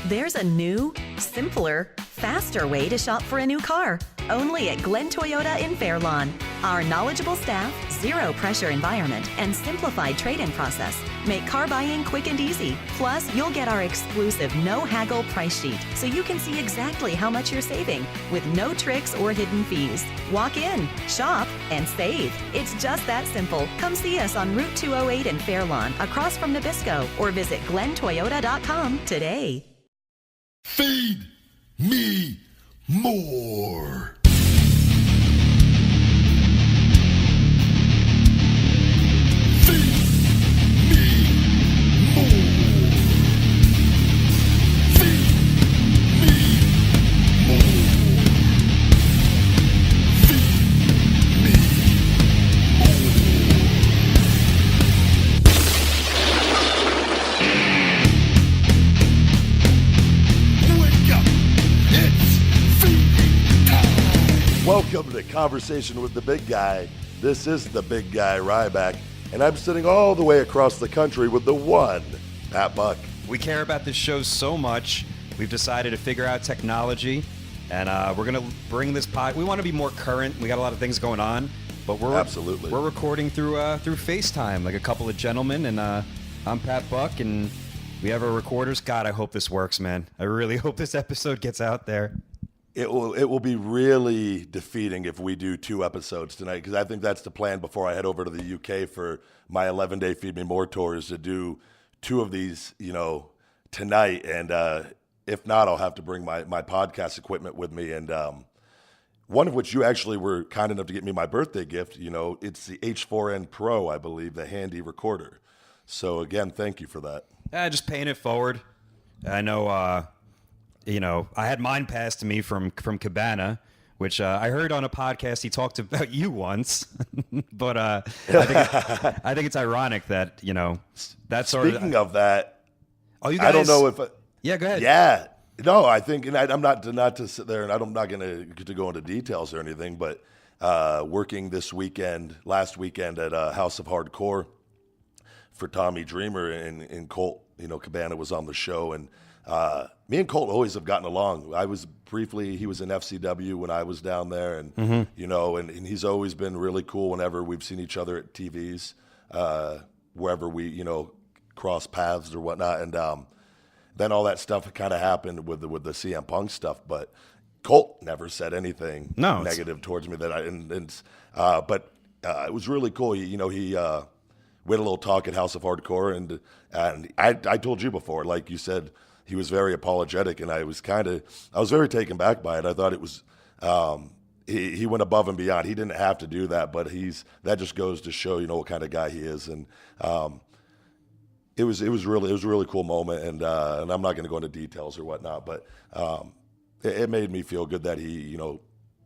There's a new, simpler, faster way to shop for a new car. Only at Glen Toyota in Fairlawn. Our knowledgeable staff, zero-pressure environment, and simplified trade-in process make car buying quick and easy. Plus, you'll get our exclusive no-haggle price sheet so you can see exactly how much you're saving with no tricks or hidden fees. Walk in, shop, and save. It's just that simple. Come see us on Route 208 in Fairlawn, across from Nabisco, or visit glentoyota.com today. Feed me more. Welcome to Conversation with the Big Guy. This is the Big Guy, Ryback, and I'm sitting all the way across the country with the one, Pat Buck. We care about this show so much, we've decided to figure out technology, and we're going to bring this pod. We want to be more current. We got a lot of things going on, but we're recording through FaceTime, like a couple of gentlemen, and I'm Pat Buck, and we have our recorders. God, I hope this works, man. I really hope this episode gets out there. It will be really defeating if we do 2 episodes tonight, because I think that's the plan before I head over to the UK for my 11-day Feed Me More tour, is to do 2 of these, tonight. And if not, I'll have to bring my podcast equipment with me. And one of which you actually were kind enough to get me my birthday gift. It's the H4n Pro, I believe, the handy recorder. So again, thank you for that. Just paying it forward. I know. I had mine passed to me from Cabana, which I heard on a podcast he talked about you once. But I think it's ironic that, that sort of... Speaking of that, oh, you guys... I don't know if... Yeah, go ahead. Yeah. No, I think, and I'm not to sit there, and I'm not going to go into details or anything, but working last weekend at House of Hardcore for Tommy Dreamer, and Colt, Cabana was on the show, and me and Colt always have gotten along. He was in FCW when I was down there, and and he's always been really cool whenever we've seen each other at TVs, wherever we cross paths or whatnot. And then all that stuff kind of happened with the CM Punk stuff, but Colt never said anything negative towards me but it was really cool. We had a little talk at House of Hardcore, and I told you before, like you said, he was very apologetic, and I was very taken back by it. I thought it was, he went above and beyond. He didn't have to do that, but that just goes to show, what kind of guy he is. And it was a really cool moment, and I'm not going to go into details or whatnot, but it made me feel good that he,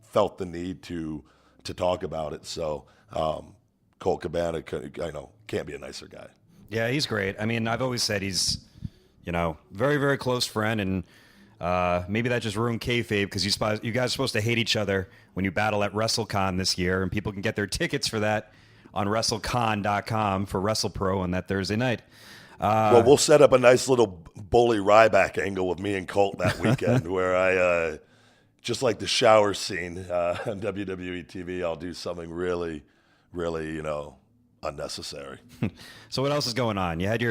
felt the need to talk about it. So Colt Cabana, can't be a nicer guy. Yeah, he's great. I mean, I've always said he's, very, very close friend, and maybe that just ruined kayfabe, because you guys are supposed to hate each other when you battle at WrestleCon this year, and people can get their tickets for that on WrestleCon.com for WrestlePro on that Thursday night. Well, we'll set up a nice little bully Ryback angle with me and Colt that weekend where I, just like the shower scene on WWE TV, I'll do something really, really, unnecessary. So what else is going on? You had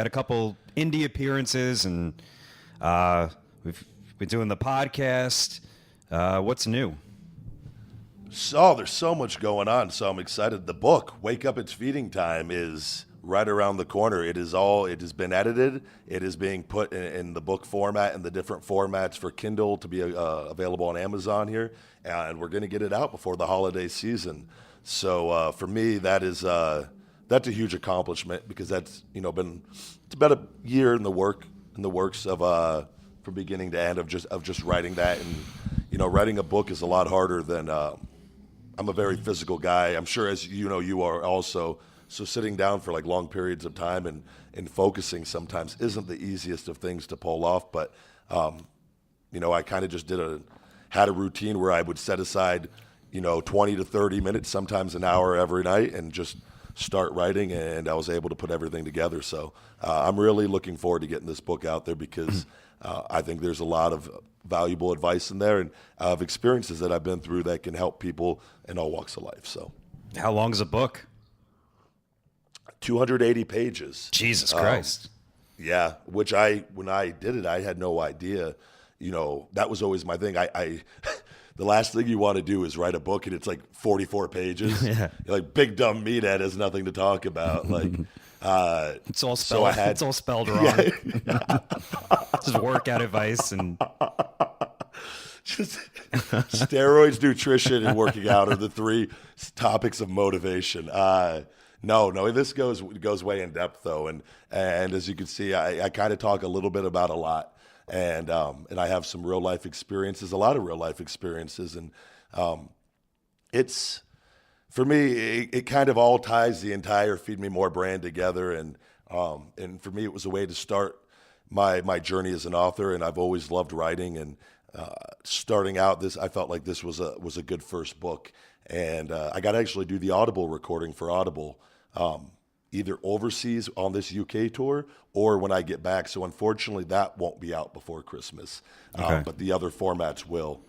a couple indie appearances, and we've been doing the podcast. What's new? So there's so much going on, so I'm excited. The book, Wake Up It's Feeding Time, is right around the corner. It has been edited. It is being put in the book format and the different formats for Kindle to be available on Amazon here, and we're going to get it out before the holiday season. So for me, that's a huge accomplishment, because that's it's about a year in the works of from beginning to end of just writing that. And writing a book is a lot harder than I'm a very physical guy. I'm sure, as you are also. So sitting down for like long periods of time and focusing sometimes isn't the easiest of things to pull off. But I kind of just had a routine where I would set aside 20 to 30 minutes, sometimes an hour every night, and just start writing, and I was able to put everything together. So I'm really looking forward to getting this book out there, because I think there's a lot of valuable advice in there and of experiences that I've been through that can help people in all walks of life. So, how long is a book? 280 pages. Jesus Christ. Yeah, which when I did it, I had no idea. That was always my thing. I the last thing you want to do is write a book and it's like 44 pages. Yeah. You're like, big dumb meathead has nothing to talk about. Like, it's all spelled. It's all spelled wrong. Yeah. Just workout advice and just steroids, nutrition, and working out are the 3 topics of motivation. No, this goes way in depth though, and as you can see, I kind of talk a little bit about a lot, and I have some real life experiences, a lot of real life experiences, and it's for me, it kind of all ties the entire Feed Me More brand together, and for me, it was a way to start my journey as an author, and I've always loved writing, and starting out I felt like this was a good first book, and I got to actually do the Audible recording for Audible. Either overseas on this UK tour or when I get back. So unfortunately, that won't be out before Christmas, but the other formats will.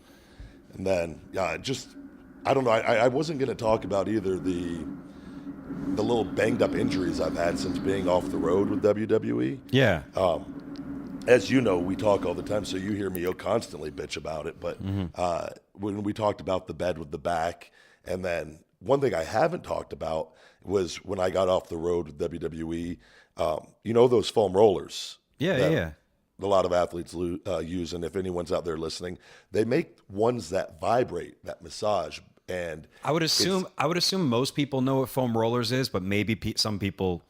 And then, I don't know. I wasn't going to talk about either the little banged up injuries I've had since being off the road with WWE. Yeah. As you know, we talk all the time, so you hear me constantly bitch about it. But when we talked about the bed with the back, and then one thing I haven't talked about was when I got off the road with WWE, those foam rollers. Yeah. A lot of athletes use, and if anyone's out there listening, they make ones that vibrate, that massage. And I would assume most people know what foam rollers is, but maybe some people,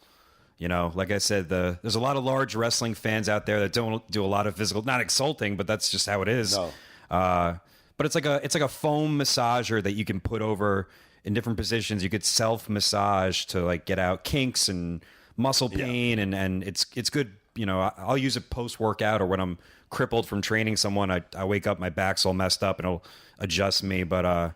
like I said, there's a lot of large wrestling fans out there that don't do a lot of physical, not insulting, but that's just how it is. No. But it's like a foam massager that you can put over in different positions. You could self-massage to like get out kinks and muscle pain, and it's good. I'll use it post-workout or when I'm crippled from training someone. I wake up, my back's all messed up, and it'll adjust me. But I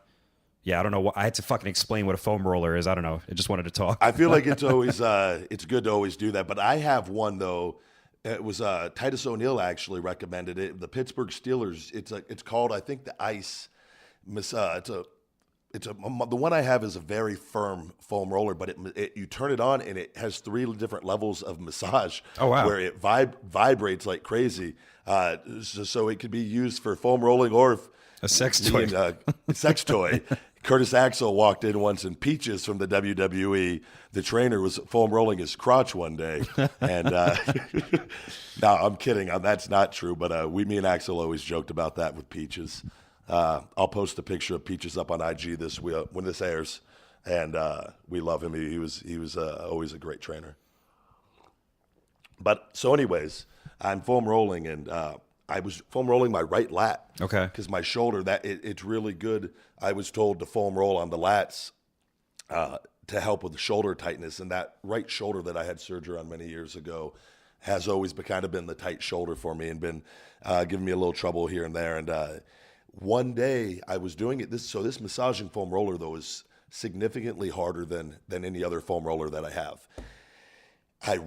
don't know. I had to fucking explain what a foam roller is. I don't know. I just wanted to talk. I feel like it's always it's good to always do that. But I have one though. It was Titus O'Neil actually recommended it. The Pittsburgh Steelers. It's called, I think, the Ice. The one I have is a very firm foam roller, but you turn it on and it has 3 different levels of massage. Oh, wow. Where it vibrates like crazy. So it could be used for foam rolling or a sex toy. Sex toy. Curtis Axel walked in once in Peaches from the WWE. The trainer was foam rolling his crotch one day, and no, I'm kidding. That's not true. But me and Axel always joked about that with Peaches. I'll post a picture of Peaches up on IG when this airs, and we love him. He was always a great trainer. But so, anyways, I'm foam rolling, and I was foam rolling my right lat. Okay. Because my shoulder, it's really good. I was told to foam roll on the lats to help with the shoulder tightness, and that right shoulder that I had surgery on many years ago has always been the tight shoulder for me and been giving me a little trouble here and there. And one day I was doing it. This massaging foam roller though is significantly harder than any other foam roller that I have. I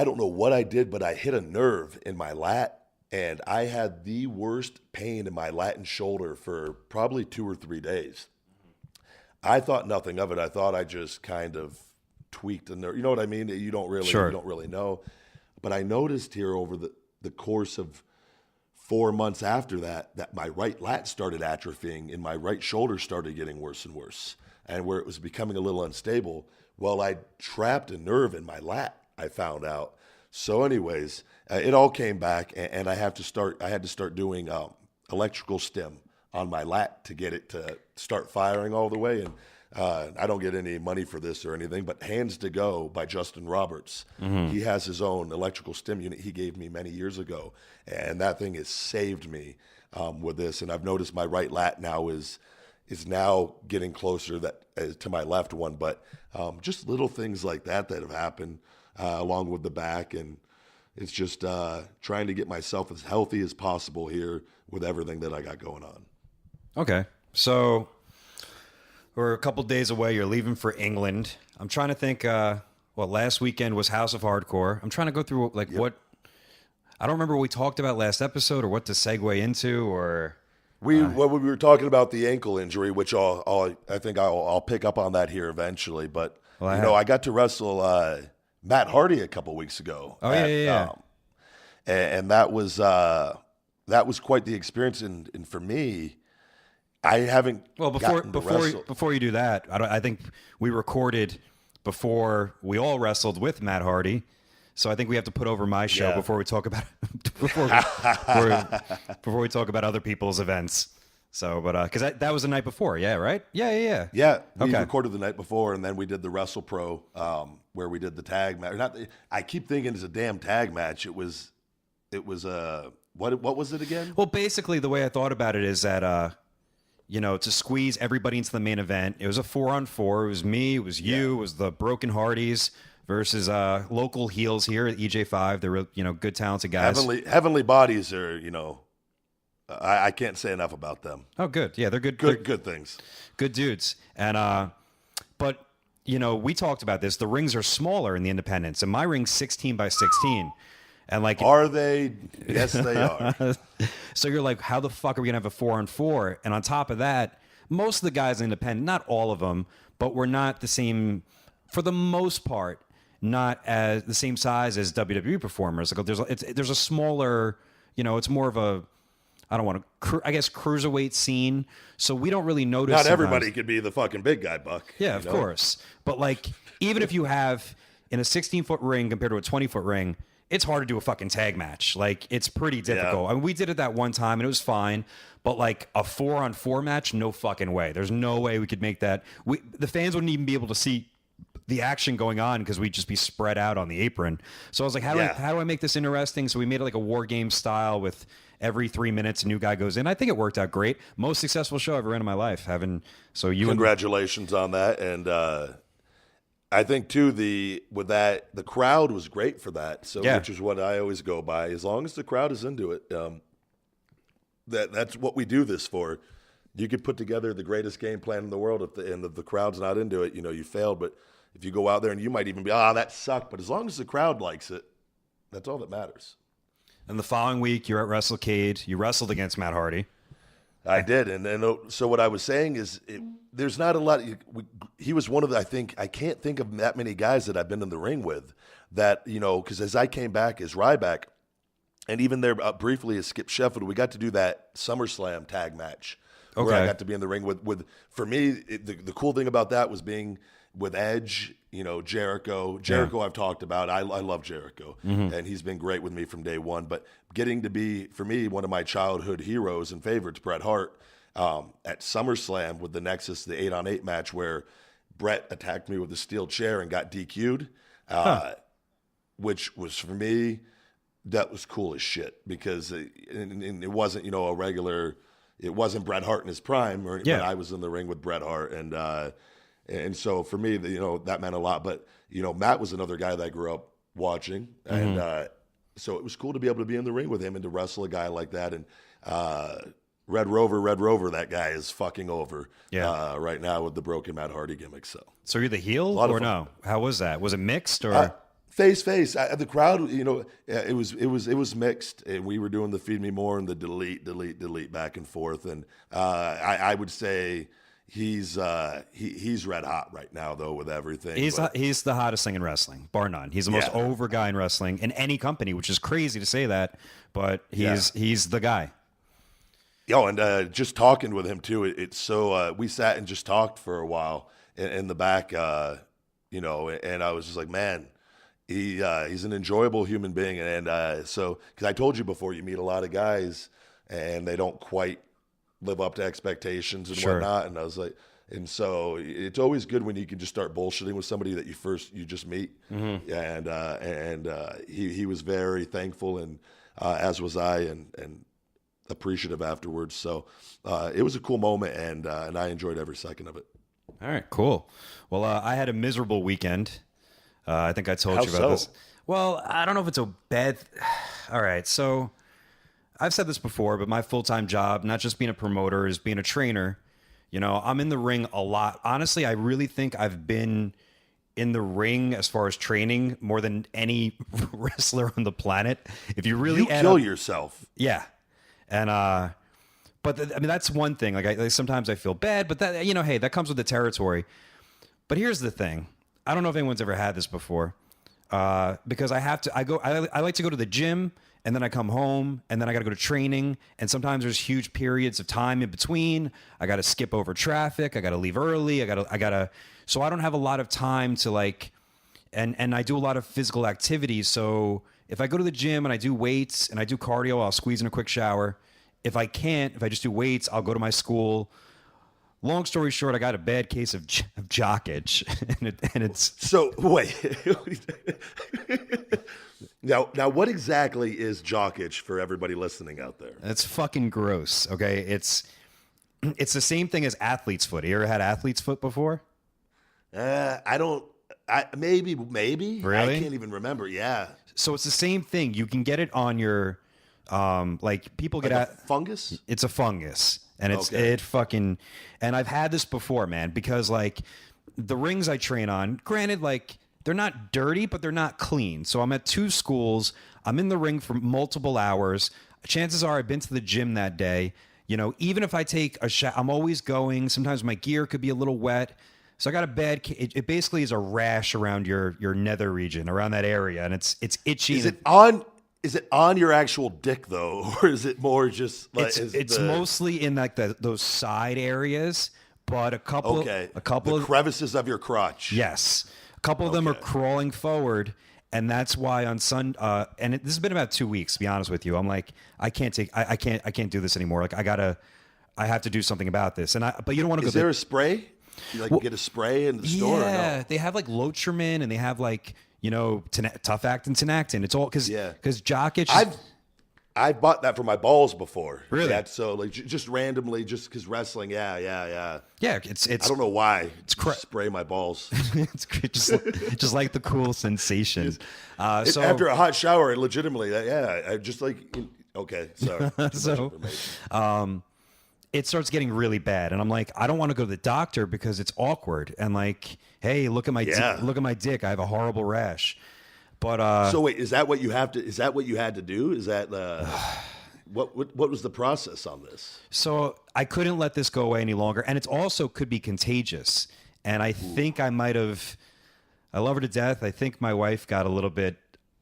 don't know what I did, but I hit a nerve in my lat. And I had the worst pain in my lat and shoulder for probably 2 or 3 days. I thought nothing of it. I thought I just kind of tweaked a nerve. You know what I mean? You don't really know. But I noticed here over the course of 4 months after that my right lat started atrophying and my right shoulder started getting worse and worse. And where it was becoming a little unstable, well, I trapped a nerve in my lat, I found out. So anyways, it all came back, and I had to start doing electrical stim on my lat to get it to start firing all the way. And I don't get any money for this or anything, but Hands to Go by Justin Roberts. Mm-hmm. He has his own electrical stim unit he gave me many years ago, and that thing has saved me with this. And I've noticed my right lat now is now getting closer to my left one, but just little things like that have happened. Along with the back, and it's just trying to get myself as healthy as possible here with everything that I got going on. Okay, so we're a couple days away. You're leaving for England. I'm trying to think. Last weekend was House of Hardcore. I'm trying to go through I don't remember what we talked about last episode or what to segue into or. We were talking about the ankle injury, which I think I'll pick up on that here eventually. But I got to wrestle Matt Hardy a couple weeks ago. Oh yeah. And that was quite the experience. And for me, I haven't. Well, before you do that, I think we recorded before we all wrestled with Matt Hardy. So I think we have to put over my show before we talk about before we talk about other people's events. So, but because that was the night before, yeah, right? Yeah. Yeah, we recorded the night before, and then we did the Wrestle Pro, where we did the tag match. I keep thinking it's a damn tag match. It was what was it again? Well, basically, the way I thought about it is that to squeeze everybody into the main event, it was a 4-on-4. It was me, it was you, it was the Broken Hardees versus local heels here at EJ5. They're good, talented guys. Heavenly Bodies are, I can't say enough about them. Oh, good. Yeah, they're good. Good things. Good dudes. And but we talked about this. The rings are smaller in the independents, and my ring's 16 by 16. And are they? Yes, they are. So you're like, how the fuck are we gonna have a 4-on-4? And on top of that, most of the guys in independent, not all of them, but we're not the same for the most part. Not as the same size as WWE performers. Like there's a smaller, it's more of a, I don't want to, I guess, cruiserweight scene. So we don't really notice. Not everybody could be the fucking big guy, Buck. Yeah, of course. But even if you have in a 16-foot ring compared to a 20-foot ring, it's hard to do a fucking tag match. It's pretty difficult. Yeah. I mean, we did it that one time and it was fine. But a 4-on-4 match, no fucking way. There's no way we could make that. The fans wouldn't even be able to see the action going on because we'd just be spread out on the apron. So I was like, how do I make this interesting? So we made it like a war game style with every 3 minutes a new guy goes in. I think it worked out great. Most successful show I've ever ran in my life. Congratulations on that. And I think too the crowd was great for that. So which is what I always go by. As long as the crowd is into it, that's what we do this for. You could put together the greatest game plan in the world if the crowd's not into it, you failed. But if you go out there and you might even be, that sucked. But as long as the crowd likes it, that's all that matters. And the following week, you're at WrestleCade. You wrestled against Matt Hardy. I did. And so what I was saying is there's not a lot. He was one of the, I can't think of that many guys that I've been in the ring with that, because as I came back as Ryback, and even there briefly as Skip Sheffield, we got to do that SummerSlam tag match. Okay. Where I got to be in the ring with for me, the cool thing about that was being with Edge, Jericho. Jericho I've talked about. I love Jericho, and he's been great with me from day one. But getting to be, for me, one of my childhood heroes and favorites, Bret Hart, at SummerSlam with the Nexus, the 8-on-8 match where Bret attacked me with a steel chair and got DQ'd, which was, for me, that was cool as shit because it wasn't, a regular... It wasn't Bret Hart in his prime, but I was in the ring with Bret Hart, and so for me, that meant a lot. But Matt was another guy that I grew up watching, and so it was cool to be able to be in the ring with him and to wrestle a guy like that. And Red Rover, that guy is fucking over right now with the broken Matt Hardy gimmick. So you're the heel or no? How was that? Was it mixed or? Face. The crowd, it was mixed, and we were doing the feed me more and the delete back and forth. And I would say he's red hot right now though with everything. He's the hottest thing in wrestling, bar none. He's the most over guy in wrestling in any company, which is crazy to say that, but he's the guy. And just talking with him too, it's so we sat and just talked for a while in the back, and I was just like, man. He's an enjoyable human being, and so because I told you before, you meet a lot of guys and they don't quite live up to expectations and whatnot, and I was like, and so it's always good when you can just start bullshitting with somebody that you just meet, and he was very thankful, and as was I, and appreciative afterwards. So it was a cool moment, and I enjoyed every second of it. All right, cool. Well, I had a miserable weekend. I think I told you about this. Well, I don't know if it's a bad... All right, so I've said this before, but my full-time job, not just being a promoter, is being a trainer. I'm in the ring a lot. Honestly, I really think I've been in the ring as far as training more than any wrestler on the planet. If you really kill yourself. Yeah. And, but I mean, that's one thing. Like sometimes I feel bad, but that, hey, that comes with the territory. But here's the thing. I don't know if anyone's ever had this before. Because I like to go to the gym and then I come home and then I got to go to training. And sometimes there's huge periods of time in between. I got to skip over traffic. I got to leave early. So I don't have a lot of time to like, and I do a lot of physical activities. So if I go to the gym and I do weights and I do cardio, I'll squeeze in a quick shower. If I just do weights, I'll go to my school. Long story short, I got a bad case of Jock Itch, and it's so. Wait, now, what exactly is Jock Itch for everybody listening out there? It's fucking gross. Okay, it's the same thing as athlete's foot. You ever had athlete's foot before? I don't. Maybe. Really? I can't even remember. Yeah. So it's the same thing. You can get it on your, like people get a fungus. It's a fungus. And and I've had this before, man, because like the rings I train on, granted, like they're not dirty, but they're not clean. So I'm at 2 schools. I'm in the ring for multiple hours. Chances are I've been to the gym that day. Even if I take a shower, I'm always going. Sometimes my gear could be a little wet. So I got a bad, it basically is a rash around your nether region, around that area. And it's itchy. Is it on your actual dick though, or is it more just like it's mostly in like those side areas, but a couple of crevices of your crotch. Yes, a couple of them are crawling forward, and that's why on this has been about 2 weeks. To be honest with you, I'm like I can't do this anymore. Like I have to do something about this. But you don't want to go. Is there a spray? You get a spray in the store? Yeah, or no? They have like Lotrimin, and they have like. Tough Act and Tenactin. It's all because Jock Itch. I've bought that for my balls before. Really? Yeah, so like just randomly, just because wrestling. Yeah. Yeah, it's. I don't know why. It's spray my balls. It's just like the cool sensation. So after a hot shower, it legitimately. I just like. Okay, sorry. It starts getting really bad, and I'm like, I don't want to go to the doctor because it's awkward. And like, hey, look at my dick. I have a horrible rash. But so wait, is that what you have to? Is that what you had to do? Is that what was the process on this? So I couldn't let this go away any longer, and it also could be contagious. And I think I might have. I love her to death. I think my wife got a little bit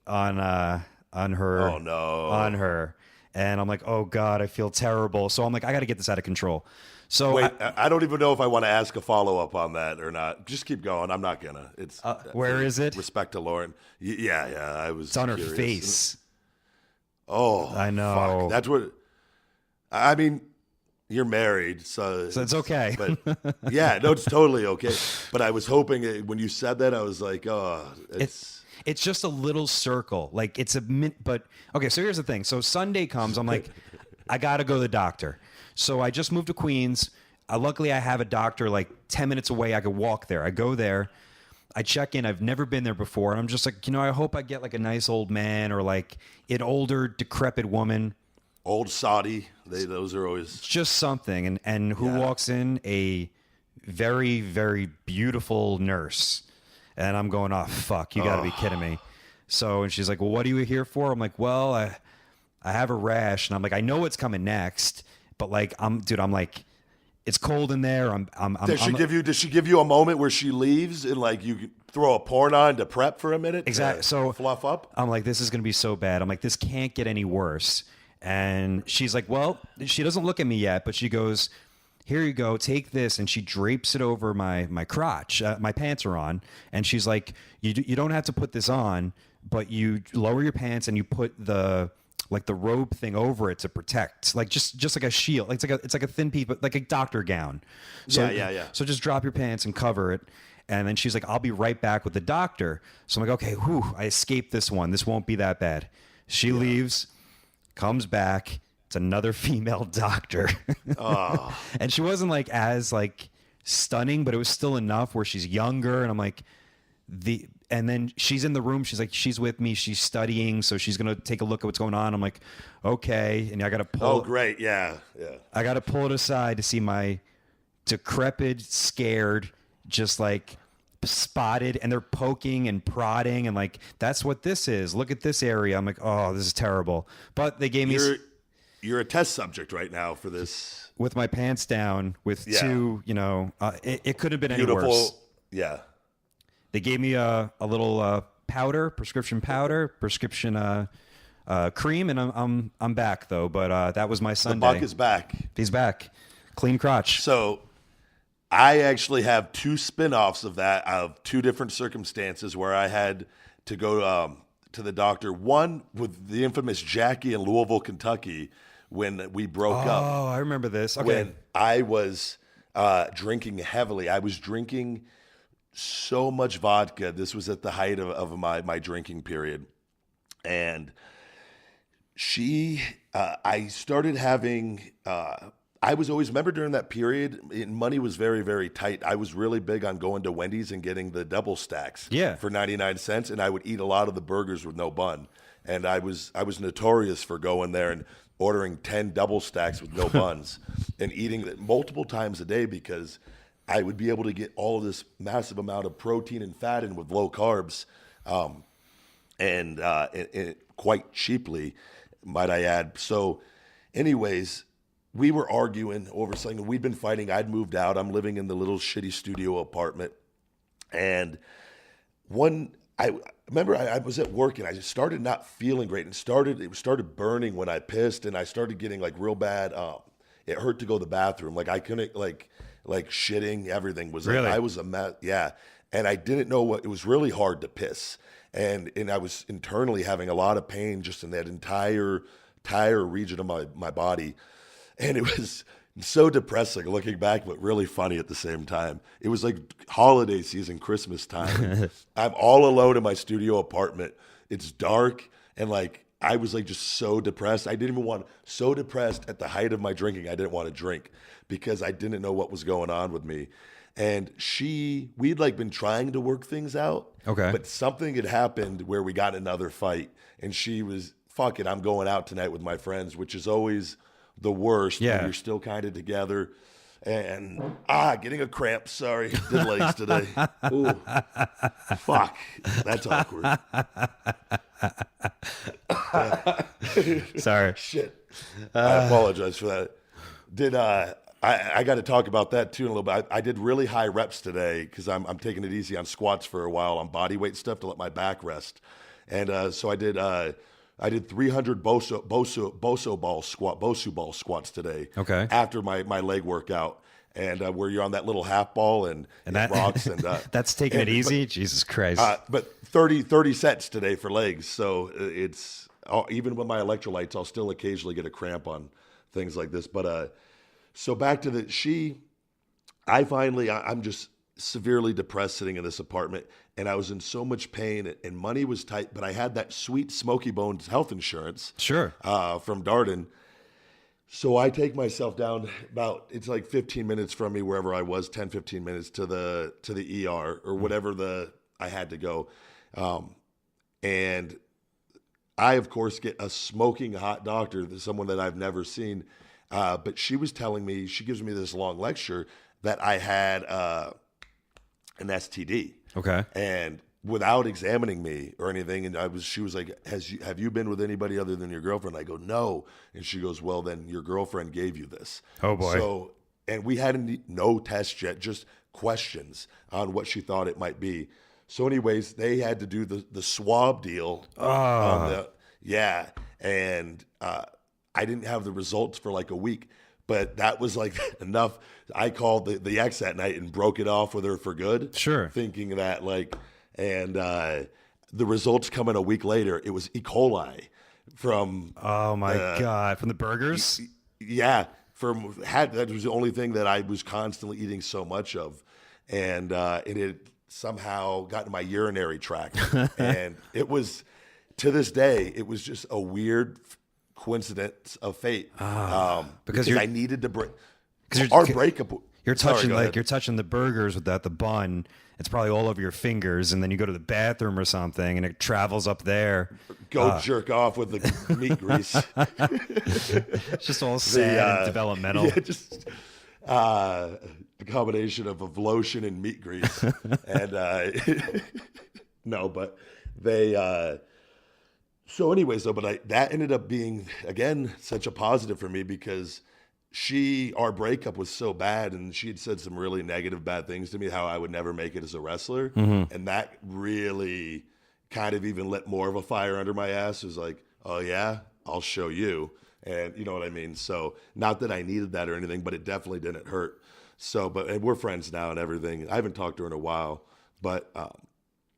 on her. Oh no, on her. And I'm like, oh, God, I feel terrible. So I'm like, I got to get this out of control. So wait, I don't even know if I want to ask a follow-up on that or not. Just keep going. I'm not going to. It's where is it? Respect to Lauren. Yeah. I was It's on curious. her face. Oh, I know. Fuck. That's what. I mean, you're married, so it's okay. But yeah, no, it's totally okay. But I was hoping when you said that, I was like, oh, It's just a little circle. Like it's but okay, so here's the thing. So Sunday comes, I'm like, I got to go to the doctor. So I just moved to Queens. Luckily I have a doctor like 10 minutes away. I could walk there. I go there. I check in. I've never been there before. And I'm just like, I hope I get like a nice old man or like an older, decrepit woman. Old Saudi. Those are always just something. And who walks in? A very, very beautiful nurse. And I'm going, oh, fuck, you got to be kidding me. So, and she's like, well, what are you here for? I'm like, well, I have a rash. And I'm like, I know what's coming next. But like, I'm like, it's cold in there. Does she give you a moment where she leaves and like you throw a porn on to prep for a minute? Exactly. So fluff up? I'm like, this is going to be so bad. I'm like, this can't get any worse. And she's like, well, she doesn't look at me yet, but she goes, here you go, take this. And she drapes it over my crotch. My pants are on. And she's like, you don't have to put this on, but you lower your pants and you put the robe thing over it to protect, like just like a shield. It's like a thin piece, but like a doctor gown. So, yeah. So just drop your pants and cover it. And then she's like, I'll be right back with the doctor. So I'm like, okay, I escaped this one. This won't be that bad. She leaves, comes back. It's another female doctor. Oh. And she wasn't like as like stunning, but it was still enough where she's younger. And I'm like, and then she's in the room. She's like, she's with me. She's studying. So she's going to take a look at what's going on. I'm like, okay. And I got to pull. Oh, great. Yeah. I got to pull it aside to see my decrepit, scared, just like spotted, and they're poking and prodding and like, that's what this is. Look at this area. I'm like, oh, this is terrible. But they gave me. You're a test subject right now for this. With my pants down, with two, it could have been any worse. Yeah. They gave me a little powder, prescription cream, and I'm back though. But that was my Sunday. The buck is back. He's back. Clean crotch. So I actually have two spin-offs of that, of two different circumstances where I had to go to the doctor. One with the infamous Jackie in Louisville, Kentucky, when we broke up. Oh, I remember this. Okay. When I was drinking heavily. I was drinking so much vodka. This was at the height of my drinking period. And I started having... I was always, remember during that period, money was very, very tight. I was really big on going to Wendy's and getting the double stacks for 99 cents, and I would eat a lot of the burgers with no bun. And I was notorious for going there and ordering 10 double stacks with no buns and eating it multiple times a day because I would be able to get all of this massive amount of protein and fat in with low carbs and quite cheaply, might I add. So anyways... we were arguing over something. We'd been fighting. I'd moved out. I'm living in the little shitty studio apartment. And I remember I was at work and I just started not feeling great. And it started burning when I pissed, and I started getting like real bad. It hurt to go to the bathroom. Like I couldn't like shitting. Everything was really? I was a mess. Yeah. And I didn't know it was really hard to piss. And I was internally having a lot of pain just in that entire region of my body. And it was so depressing looking back, but really funny at the same time. It was like holiday season, Christmas time. I'm all alone in my studio apartment. It's dark. And like, I was like just so depressed. So depressed at the height of my drinking, I didn't want to drink because I didn't know what was going on with me. And we'd like been trying to work things out. Okay. But something had happened where we got in another fight. And she was, fuck it, I'm going out tonight with my friends, which is always the worst when you're still kind of together. And getting a cramp. Sorry, did legs today. Ooh, fuck, that's awkward. Sorry. Shit. I apologize for that. I got to talk about that too in a little bit. I did really high reps today because I'm taking it easy on squats for a while on body weight stuff to let my back rest. And so I did 300 Bosu ball squats today. Okay. After my leg workout, and where you're on that little half ball and that rocks and that's taking it easy. Jesus Christ. But 30 sets today for legs. So it's even with my electrolytes, I'll still occasionally get a cramp on things like this. But so back to I'm just severely depressed sitting in this apartment, and I was in so much pain, and money was tight, but I had that sweet Smoky Bones health insurance from Darden. So I take myself down it's like 15 minutes from me wherever I was, 10, 15 minutes to the ER or whatever I had to go. And I, of course, get a smoking hot doctor, someone that I've never seen. But she was telling me, she gives me this long lecture that I had an STD. Okay. And without examining me or anything, and she was like, have you been with anybody other than your girlfriend? I go, no. And she goes, well, then your girlfriend gave you this. Oh boy. So, and we hadn't, no test yet, just questions on what she thought it might be. So anyways, they had to do the swab deal. And I didn't have the results for like a week, but that was like enough. I called the ex that night and broke it off with her for good. Sure. Thinking that the results come in a week later. It was E. coli from. Oh my God. From the burgers? Yeah. That was the only thing that I was constantly eating so much of. And it somehow got in my urinary tract. And it was, to this day, it was just a weird coincidence of fate. Because I needed to break. Our breakup. You're touching the burgers without the bun. It's probably all over your fingers, and then you go to the bathroom or something, and it travels up there. Go jerk off with the meat grease. It's just all sad and developmental. Yeah, A combination of lotion and meat grease. And no, but they. So, anyways, though, but that ended up being again such a positive for me because our breakup was so bad, and she had said some really negative, bad things to me, how I would never make it as a wrestler, and that really kind of even lit more of a fire under my ass. It was like, oh yeah, I'll show you. And you know what I mean? So not that I needed that or anything, but it definitely didn't hurt. So, and we're friends now and everything. I haven't talked to her in a while, but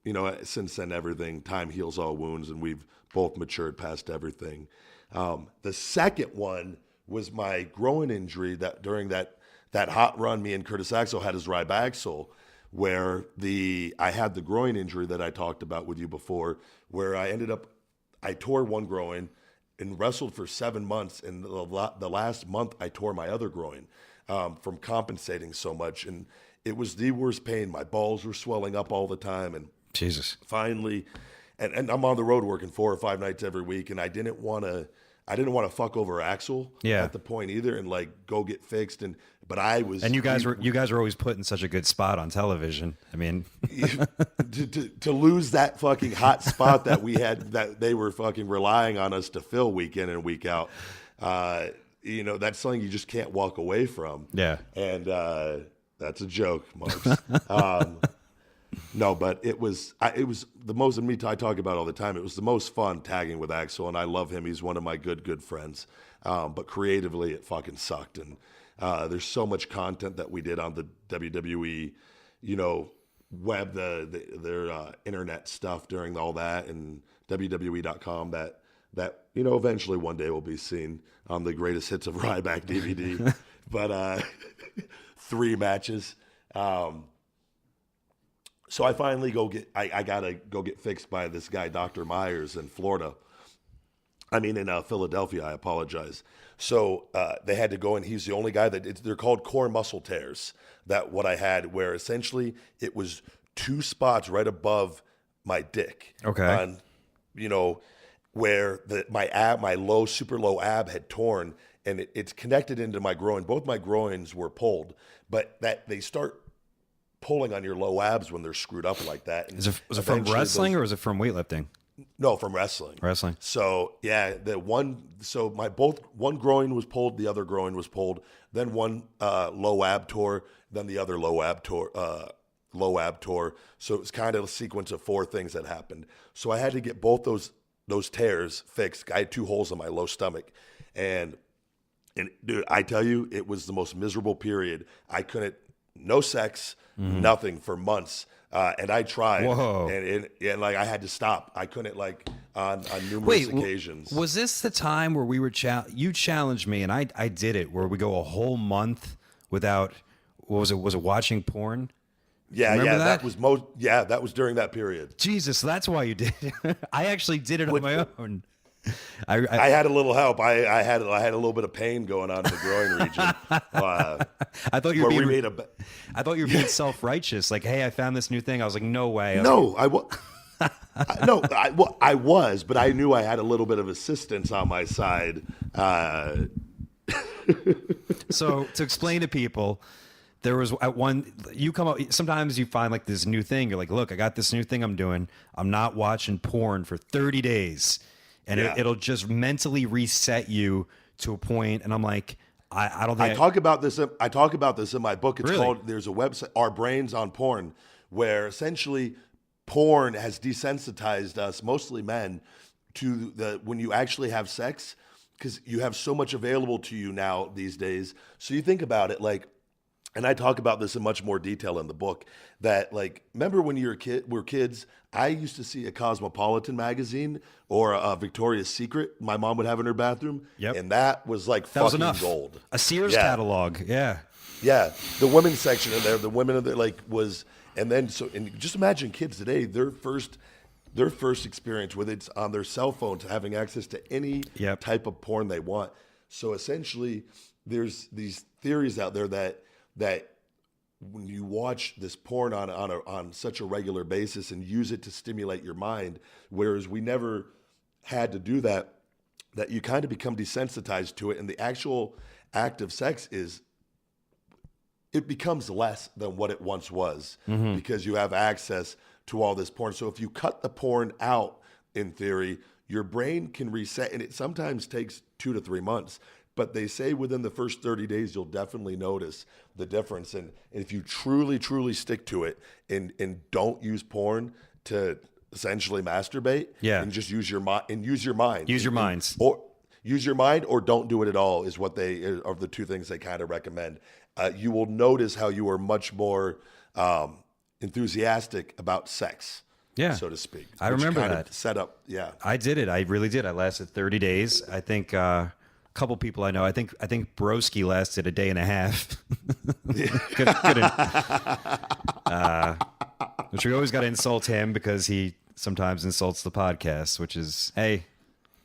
you know, since then, time heals all wounds, and we've both matured past everything. The second one was my groin injury that during that hot run me and Curtis Axel had as Rybaxel, where I had the groin injury that I talked about with you before, where I tore one groin and wrestled for 7 months, and the last month I tore my other groin from compensating so much, and it was the worst pain. My balls were swelling up all the time, and Jesus. Finally, and I'm on the road working 4 or 5 nights every week, and I didn't want to fuck over Axel at the point either, and like go get fixed. But I was. And you guys were always put in such a good spot on television. I mean, to lose that fucking hot spot that we had, that they were fucking relying on us to fill week in and week out. You know, that's something you just can't walk away from. Yeah. And that's a joke, Marks. No, but it was the most, and I talk about it all the time. It was the most fun tagging with Axel, and I love him. He's one of my good friends. But creatively, it fucking sucked. And there's so much content that we did on the WWE, you know, web, their internet stuff during all that, and WWE.com that you know eventually one day will be seen on the greatest hits of Ryback DVD. But 3 matches. So I finally I gotta go get fixed by this guy, Dr. Myers in Florida. I mean, in Philadelphia, I apologize. So they had to go, and he's the only guy they're called core muscle tears. That what I had, where essentially it was 2 spots right above my dick. Okay. You know, where my super low ab had torn, and it's connected into my groin. Both my groins were pulled, but that they start pulling on your low abs when they're screwed up like that. And was it from wrestling or was it from weightlifting? No, from wrestling. Wrestling. So yeah, one groin was pulled, the other groin was pulled, then one low ab tore, then the other low ab tore. So it was kind of a sequence of 4 things that happened. So I had to get both those tears fixed. I had 2 holes in my low stomach, and dude, I tell you, it was the most miserable period. I couldn't. No sex, nothing for months, and I tried. Whoa. And like I had to stop. I couldn't, like on numerous occasions. Was this the time where we were you challenged me and I did it, where we go a whole month without, was it watching porn? Yeah, that was during that period. Jesus, that's why you did it. I actually did it on my own. I had a little help. I had a little bit of pain going on in the groin region. I thought you were being self-righteous. Like, hey, I found this new thing. I was like, no way. I was, but I knew I had a little bit of assistance on my side. So to explain to people, there was at one, you come up, sometimes you find like this new thing. You're like, look, I got this new thing I'm doing. I'm not watching porn for 30 days. And it'll just mentally reset you to a point. And I'm like, I don't think I talk about this in my book. It's called, there's a website, Our Brains on Porn, where essentially porn has desensitized us, mostly men, to when you actually have sex, because you have so much available to you now these days. So you think about it, like, and I talk about this in much more detail in the book, that, like, remember when you were kids, I used to see a Cosmopolitan magazine or a Victoria's Secret my mom would have in her bathroom. Yep. And that was like fucking gold. A Sears catalog. Yeah. Yeah. The women's section in there, the women in there, like, was, and then, and just imagine kids today, their first experience with it's on their cell phones, having access to any type of porn they want. So essentially, there's these theories out there that when you watch this porn on such a regular basis and use it to stimulate your mind, whereas we never had to do that you kind of become desensitized to it, and the actual act of sex is it becomes less than what it once was because you have access to all this porn. So if you cut the porn out, in theory, your brain can reset, and it sometimes takes 2 to 3 months. But they say within the first 30 days, you'll definitely notice the difference. And if you truly, truly stick to it and don't use porn to essentially masturbate, and just use your mind Use your minds. Or use your mind or don't do it at all is what they are the two things they kind of recommend. You will notice how you are much more enthusiastic about sex. Yeah, so to speak. I remember that setup. Yeah, I did it. I really did. I lasted 30 days. I think a couple people I know. I think Broski lasted a day and a half. Which we always got to insult him because he sometimes insults the podcast. Which is, hey,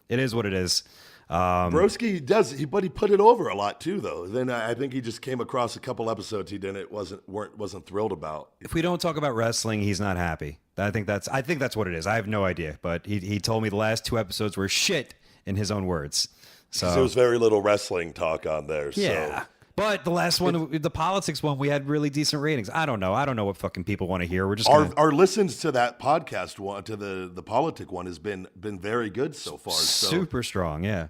it is what it is. Broski does, but he put it over a lot too, though. Then I think he just came across a couple episodes he didn't wasn't thrilled about. If we don't talk about wrestling, he's not happy. I think that's what it is. I have no idea, but he told me the last 2 episodes were shit in his own words. So there was very little wrestling talk on there. Yeah. So. But the last one, the politics one, we had really decent ratings. I don't know what fucking people want to hear. We're just our listens to that podcast one, to the politic one, has been very good so far. Super strong, yeah.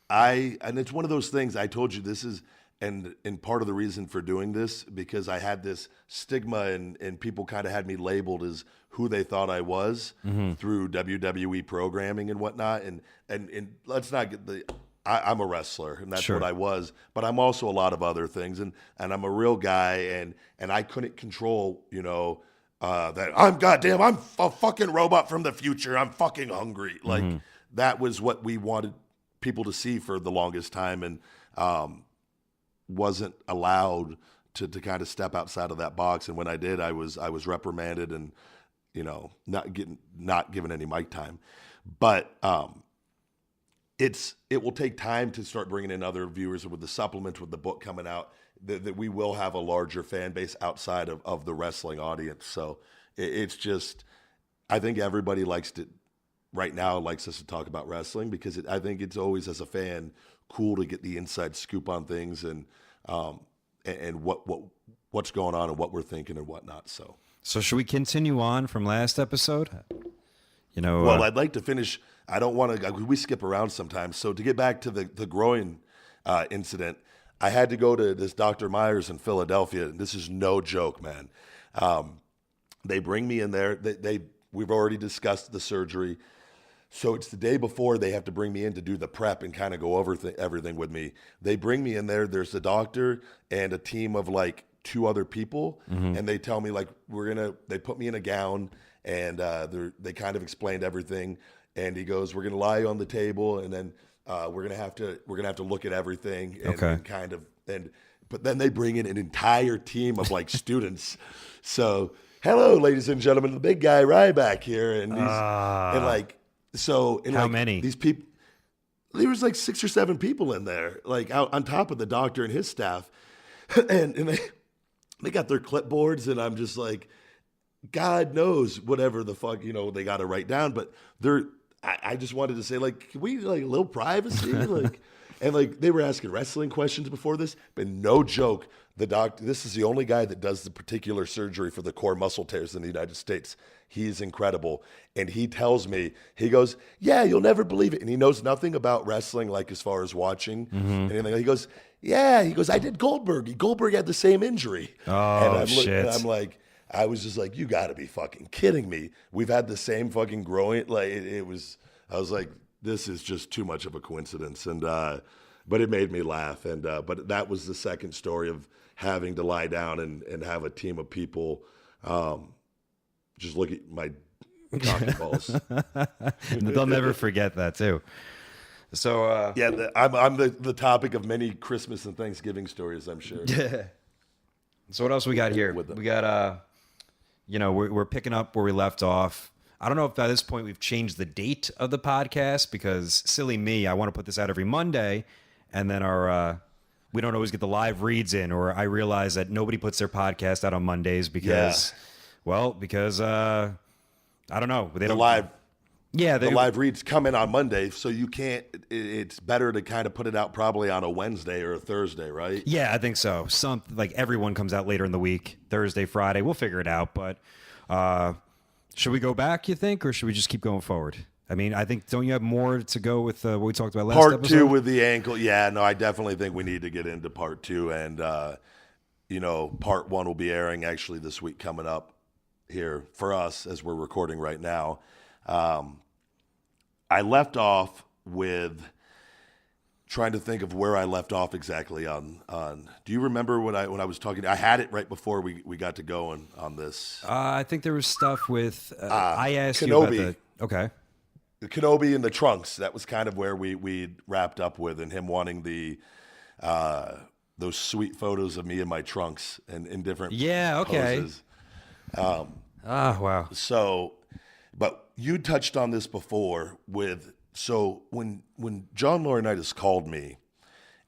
And it's one of those things I told you this is, and part of the reason for doing this, because I had this stigma and people kind of had me labeled as who they thought I was through WWE programming and whatnot. And let's not get I'm a wrestler and that's what I was, but I'm also a lot of other things. And I'm a real guy and I couldn't control, that I'm a fucking robot from the future. I'm fucking hungry. Like that was what we wanted people to see for the longest time, and wasn't allowed to kind of step outside of that box. And when I did, I was reprimanded and not given any mic time. But it will take time to start bringing in other viewers with the supplements, with the book coming out, that we will have a larger fan base outside of the wrestling audience. So it's just, I think everybody right now likes us to talk about wrestling because I think it's always, as a fan, cool to get the inside scoop on things and what's going on and what we're thinking and whatnot. So should we continue on from last episode? Well, I'd like to finish. I don't want to. We skip around sometimes. So to get back to the groin incident, I had to go to this Dr. Myers in Philadelphia, and this is no joke, man. They bring me in there. We've already discussed the surgery. So it's the day before they have to bring me in to do the prep and kind of go over everything with me. They bring me in there. There's a doctor and a team of like 2 other people. And they tell me like, they put me in a gown and they kind of explained everything. And he goes, we're going to lie on the table. And then we're going to have to look at everything and but then they bring in an entire team of like students. So hello, ladies and gentlemen, the big guy Ryback here. And how many? These people, there was like 6 or 7 people in there, like out on top of the doctor and his staff. and they got their clipboards, and I'm just like, God knows whatever the fuck, they got to write down. But I just wanted to say, like, can we, like, a little privacy? Like, and like they were asking wrestling questions before this, but no joke, the doctor, this is the only guy that does the particular surgery for the core muscle tears in the United States. He's incredible. And he tells me, he goes, yeah, you'll never believe it. And he knows nothing about wrestling, like as far as watching anything. He goes, I did Goldberg. Goldberg had the same injury. Shit. And I'm like, I was just like, you got to be fucking kidding me. We've had the same fucking groin. Like I was like, this is just too much of a coincidence. And but it made me laugh. And but that was the second story of having to lie down and have a team of people just look at my cock and balls. They'll never forget that too. So I'm the topic of many Christmas and Thanksgiving stories, I'm sure. So what else we got here? We got we're picking up where we left off. I don't know if by this point we've changed the date of the podcast, because silly me, I want to put this out every Monday, and then we don't always get the live reads in, or I realize that nobody puts their podcast out on Mondays because I don't know. They don't live. Yeah, the live reads come in on Monday, so you can't. It's better to kind of put it out probably on a Wednesday or a Thursday, right? Yeah, I think so. Like everyone comes out later in the week, Thursday, Friday. We'll figure it out. But should we go back, you think, or should we just keep going forward? I mean, I think, don't you have more to go with what we talked about last Part episode? 2 with the ankle. Yeah, no, I definitely think we need to get into part 2. And, part 1 will be airing actually this week coming up here for us as we're recording right now. I left off with trying to think of where I left off exactly on. Do you remember when I was talking? I had it right before we got to going on this. I think there was stuff with, I asked Kenobi. you about okay. The Kenobi in the trunks. That was kind of where we wrapped up with, and him wanting the those sweet photos of me in my trunks and in different poses. Wow. So, but you touched on this before with, so when John Laurinaitis called me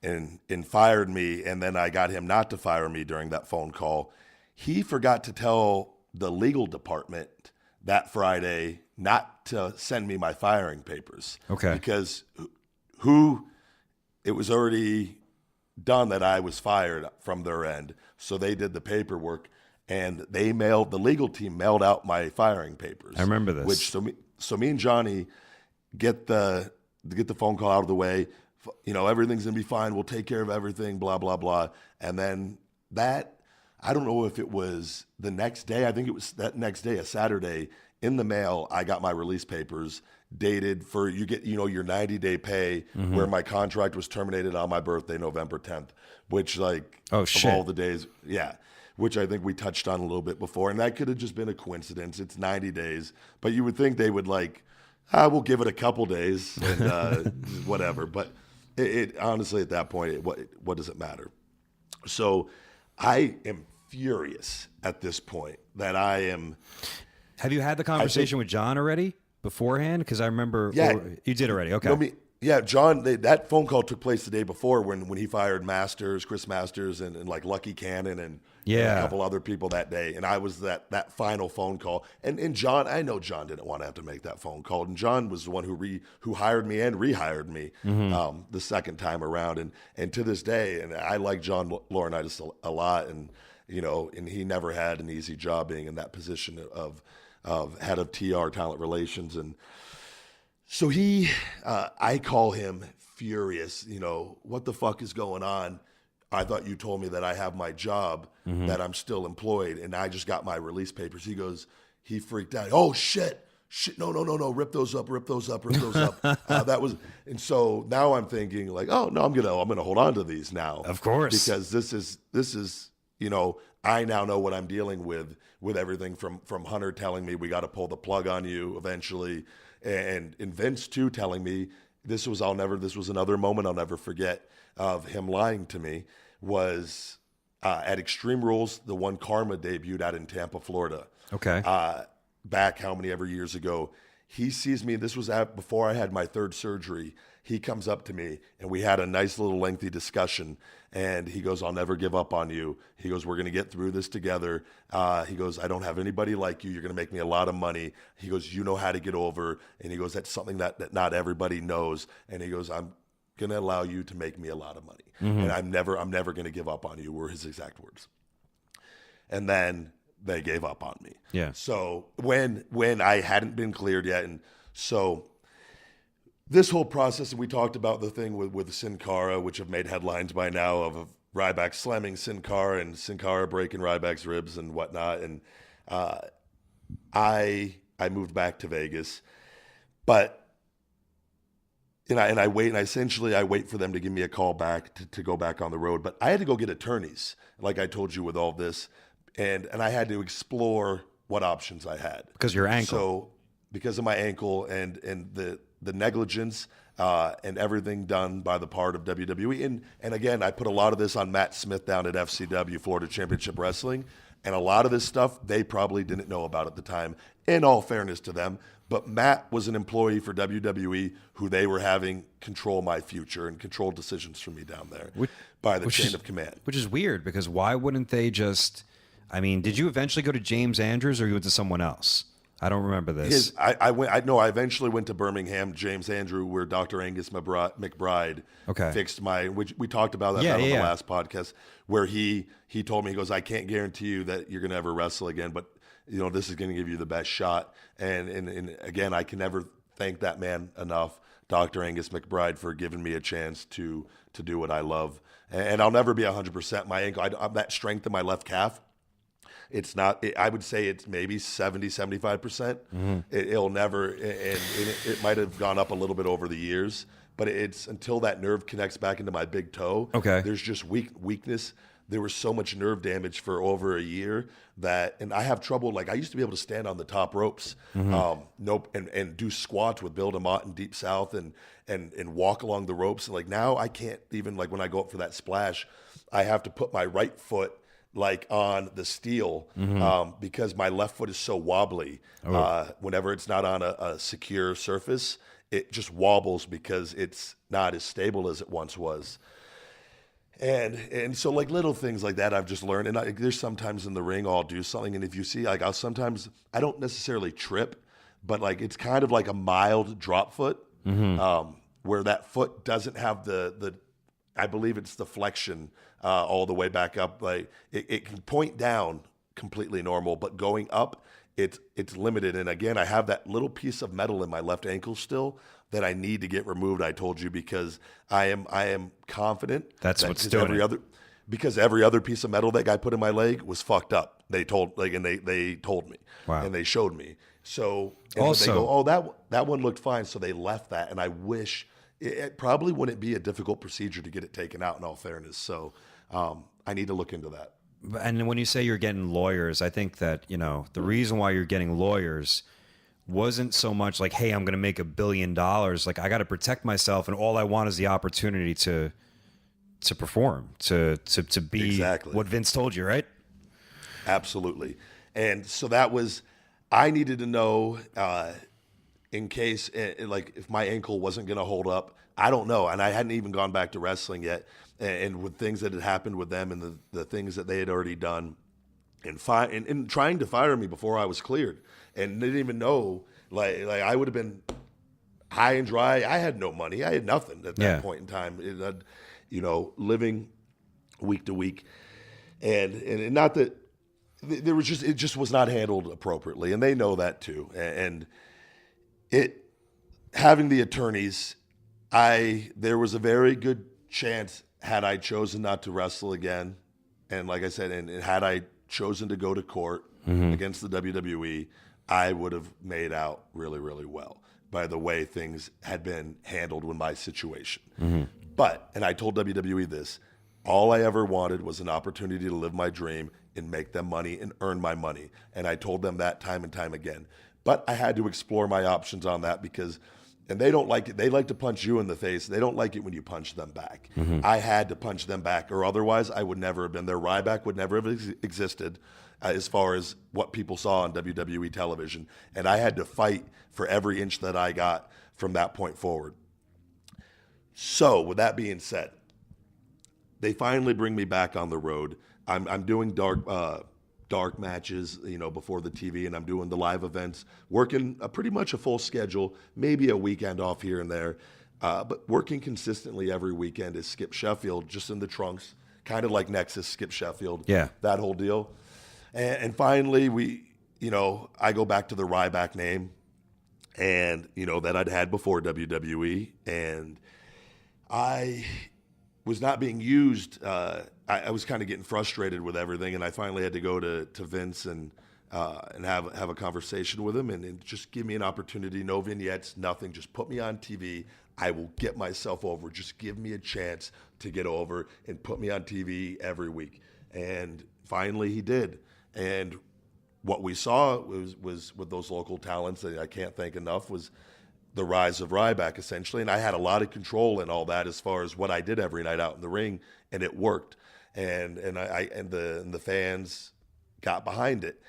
and fired me, and then I got him not to fire me during that phone call, he forgot to tell the legal department that Friday not to send me my firing papers. Okay. Because it was already done that I was fired from their end. So they did the paperwork, and the legal team mailed out my firing papers. I remember this. Which so me and Johnny get the phone call out of the way. Everything's gonna be fine. We'll take care of everything. Blah blah blah. And then I don't know if it was the next day. I think it was that next day, a Saturday. In the mail, I got my release papers dated for, you get, your 90-day pay, where my contract was terminated on my birthday, November 10th, which of all the days, which I think we touched on a little bit before. And that could have just been a coincidence. It's 90 days. But you would think they would we'll give it a couple days and whatever. But it honestly, at that point, what does it matter? So I am furious at this point that I am... Have you had the conversation with John already beforehand? Because I remember you did already. Okay. John, that phone call took place the day before when he fired Chris Masters and Lucky Cannon and a couple other people that day. And I was that final phone call. And John, I know John didn't want to have to make that phone call. And John was the one who hired me and rehired me the second time around. And to this day, and I like John Laurinaitis a lot. And he never had an easy job being in that position of head of TR, talent relations. And so I call him furious, what the fuck is going on? I thought you told me that I have my job, that I'm still employed, and I just got my release papers. He freaked out. Oh, shit, no, rip those up. That was, and so now I'm thinking oh no, I'm gonna hold on to these now. Of course. Because this is, I now know what I'm dealing with everything from Hunter telling me we got to pull the plug on you eventually, and Vince too telling me this was another moment I'll never forget of him lying to me, was at Extreme Rules, the one Karma debuted out in Tampa, Florida. Okay. Back how many ever years ago. He sees me, this was before I had my third surgery. He comes up to me, and we had a nice little lengthy discussion, and he goes, I'll never give up on you. He goes, we're going to get through this together. He goes, I don't have anybody like you. You're going to make me a lot of money. He goes, you know how to get over. And he goes, that's something that not everybody knows. And he goes, I'm going to allow you to make me a lot of money. And I'm never going to give up on you, were his exact words. And then they gave up on me. Yeah. So when I hadn't been cleared yet, and so this whole process, and we talked about the thing with Sin Cara, which have made headlines by now of Ryback slamming Sin Cara and Sin Cara breaking Ryback's ribs and whatnot. And I moved back to Vegas, but I wait, and I wait for them to give me a call back to go back on the road. But I had to go get attorneys, like I told you with all this, and I had to explore what options I had. Because of your ankle. So because of my ankle and the negligence and everything done by the part of WWE. And again, I put a lot of this on Matt Smith down at FCW, Florida Championship Wrestling. And a lot of this stuff they probably didn't know about at the time, in all fairness to them. But Matt was an employee for WWE who they were having control my future and control decisions for me down there by the chain of command. Which is weird, because why wouldn't they just... I mean, did you eventually go to James Andrews, or you went to someone else? I don't remember this. I eventually went to Birmingham, James Andrew, where Dr. Angus McBride fixed my, which we talked about that on the last podcast, where he told me, he goes, I can't guarantee you that you're going to ever wrestle again, but this is going to give you the best shot. And again, I can never thank that man enough, Dr. Angus McBride, for giving me a chance to do what I love. And I'll never be 100%. My ankle, I'm that strength in my left calf. It's not, I would say it's maybe 70, 75%. Mm-hmm. It'll never, and it might have gone up a little bit over the years, but it's until that nerve connects back into my big toe. Okay. There's just weakness. There was so much nerve damage for over a year and I have trouble. Like, I used to be able to stand on the top ropes, and do squats with Bill DeMott in Deep South and walk along the ropes. And like, now I can't even, like, when I go up for that splash, I have to put my right foot like on the steel, because my left foot is so wobbly. Whenever it's not on a secure surface, it just wobbles because it's not as stable as it once was. And so, like, little things like that I've just learned. And there's sometimes in the ring I'll do something, and if you see, like, I don't necessarily trip, but like, it's kind of like a mild drop foot, where that foot doesn't have the I believe it's the flexion all the way back up. Like, it can point down completely normal, but going up, it's limited. And again, I have that little piece of metal in my left ankle still that I need to get removed. I told you, because I am confident that's what's doing it. Because every other piece of metal that guy put in my leg was fucked up. They told me, wow. And they showed me. So also, they go, oh, that one looked fine. So they left that, and I wish. It probably wouldn't be a difficult procedure to get it taken out, in all fairness. So I need to look into that. And when you say you're getting lawyers, I think that, the reason why you're getting lawyers wasn't so much like, hey, I'm going to make $1 billion. Like, I got to protect myself, and all I want is the opportunity to perform, to be exactly what Vince told you, right? Absolutely. And so that was, I needed to know, in case, like, if my ankle wasn't going to hold up. I don't know. And I hadn't even gone back to wrestling yet. And with things that had happened with them and the things that they had already done, and trying to fire me before I was cleared. And they didn't even know, like I would have been high and dry. I had no money. I had nothing at that point in time. Living week to week. And not that there was it just was not handled appropriately. And they know that too. And having the attorneys, there was a very good chance, had I chosen not to wrestle again, and like I said, and had I chosen to go to court against the WWE, I would have made out really, really well by the way things had been handled with my situation. But, and I told WWE this, all I ever wanted was an opportunity to live my dream and make them money and earn my money. And I told them that time and time again. But I had to explore my options on that, because, and they don't like it. They like to punch you in the face. They don't like it when you punch them back. I had to punch them back, or otherwise I would never have been there. Ryback would never have existed as far as what people saw on WWE television. And I had to fight for every inch that I got from that point forward. So with that being said, they finally bring me back on the road. I'm doing dark matches, before the TV, and I'm doing the live events, working pretty much a full schedule, maybe a weekend off here and there, but working consistently every weekend is Skip Sheffield, just in the trunks, kind of like Nexus, Skip Sheffield, that whole deal. And finally, I go back to the Ryback name, and that I'd had before WWE, and I was not being used. I was kind of getting frustrated with everything, and I finally had to go to Vince and have a conversation with him, and just give me an opportunity. No vignettes, nothing. Just put me on TV. I will get myself over. Just give me a chance to get over and put me on TV every week. And finally, he did. And what we saw was with those local talents that I can't thank enough, was the rise of Ryback, essentially. And I had a lot of control in all that as far as what I did every night out in the ring, and it worked. And the fans got behind it.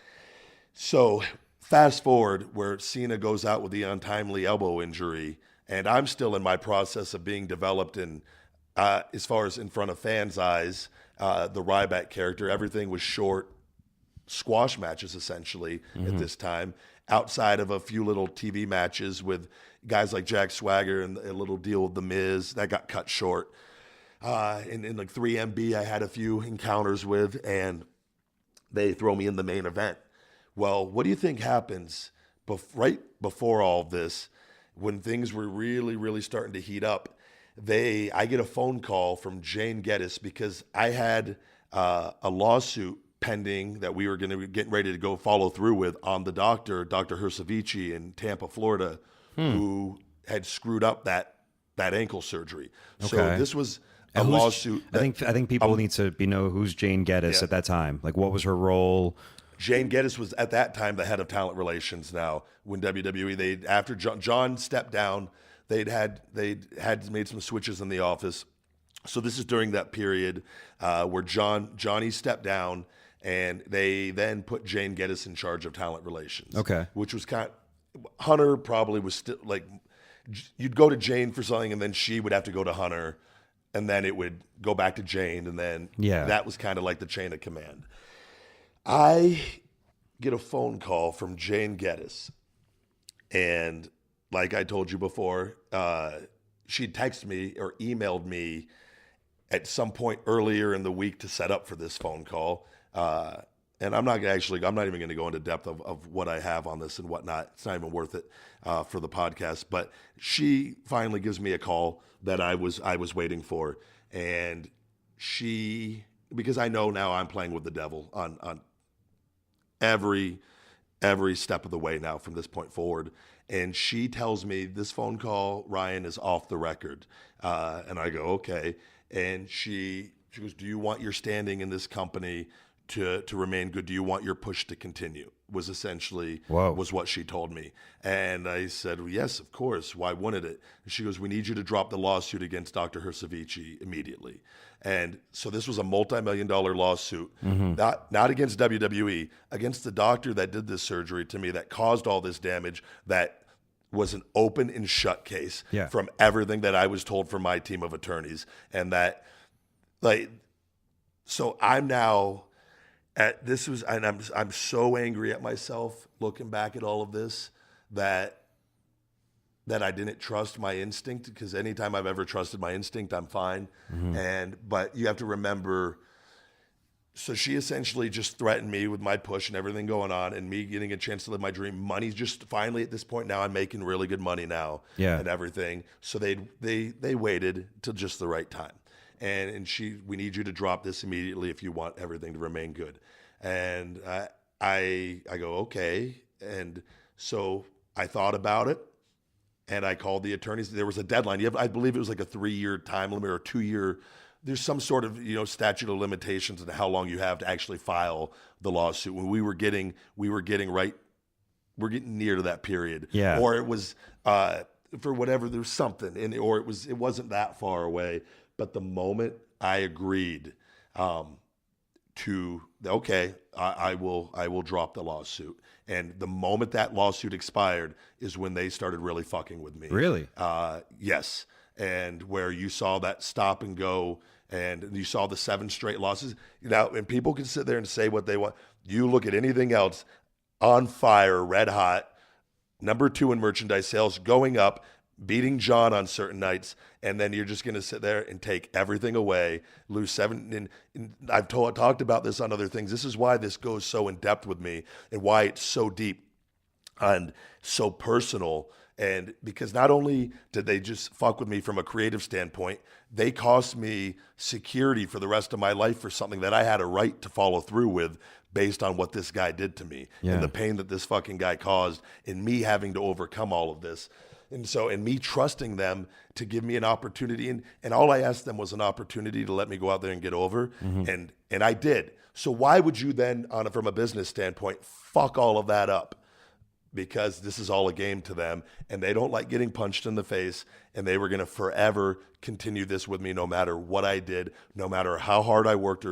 So fast forward, where Cena goes out with the untimely elbow injury, and I'm still in my process of being developed in, as far as in front of fans' eyes, the Ryback character. Everything was short squash matches, essentially, at this time. outside of a few little TV matches with guys like Jack Swagger and a little deal with The Miz that got cut short. In like 3MB, I had a few encounters with, and they throw me in the main event. Well, what do you think happens right before all of this, when things were really, really starting to heat up? I get a phone call from Jane Geddes because I had a lawsuit pending that we were going to get ready to go follow through with on the Dr. Hersavici in Tampa, Florida, who had screwed up that ankle surgery. Okay. So this was a lawsuit. I think people need to know who's Jane Geddes at that time. Like, what was her role? Jane Geddes was at that time the head of talent relations. Now, when WWE, after John stepped down, they'd had made some switches in the office. So this is during that period where Johnny stepped down, and they then put Jane Geddes in charge of talent relations. Okay, which was Hunter probably was still like, you'd go to Jane for something, and then she would have to go to Hunter, and then it would go back to Jane, and then that was kind of like the chain of command. I get a phone call from Jane Geddes, and like I told you before, she texted me or emailed me at some point earlier in the week to set up for this phone call. And I'm not even going to go into depth of what I have on this and whatnot. It's not even worth it for the podcast. But she finally gives me a call that I was waiting for, and because I know now I'm playing with the devil on every step of the way now from this point forward. And she tells me, this phone call, Ryan, is off the record. And I go, okay. And she goes, do you want your standing in this company to remain good? Do you want your push to continue? Was essentially was what she told me. And I said, well, yes, of course. Why wouldn't it? And she goes, we need you to drop the lawsuit against Dr. Hersavici immediately. And so this was a multi-million-dollar lawsuit, not against WWE, against the doctor that did this surgery to me, that caused all this damage, that was an open and shut case from everything that I was told from my team of attorneys. And that, so I'm now I'm so angry at myself looking back at all of this, that I didn't trust my instinct, because anytime I've ever trusted my instinct, I'm fine. But you have to remember, so she essentially just threatened me with my push and everything going on, and me getting a chance to live my dream. Money's just finally at this point now, I'm making really good money now and everything. So they waited till just the right time. And we need you to drop this immediately if you want everything to remain good. And I go, okay. And so I thought about it, and I called the attorneys. There was a deadline. I believe it was like a 3-year time limit or a 2-year. There's some sort of statute of limitations on how long you have to actually file the lawsuit. When we're getting near to that period. Yeah. Or it was for whatever, there's something, or it wasn't that far away. But the moment I agreed I will drop the lawsuit. And the moment that lawsuit expired is when they started really fucking with me. Really? Yes. And where you saw that stop and go, and you saw the 7 straight losses. And people can sit there and say what they want. You look at anything else, on fire, red hot, number 2 in merchandise sales, going up, beating John on certain nights, and then you're just going to sit there and take everything away, lose 7. And I've talked about this on other things. This is why this goes so in depth with me, and why it's so deep and so personal. And because not only did they just fuck with me from a creative standpoint, they cost me security for the rest of my life for something that I had a right to follow through with, based on what this guy did to me and the pain that this fucking guy caused, and me having to overcome all of this. And me trusting them to give me an opportunity, and all I asked them was an opportunity to let me go out there and get over, and I did. So why would you then, from a business standpoint, fuck all of that up? Because this is all a game to them, and they don't like getting punched in the face, and they were going to forever continue this with me no matter what I did, no matter how hard I worked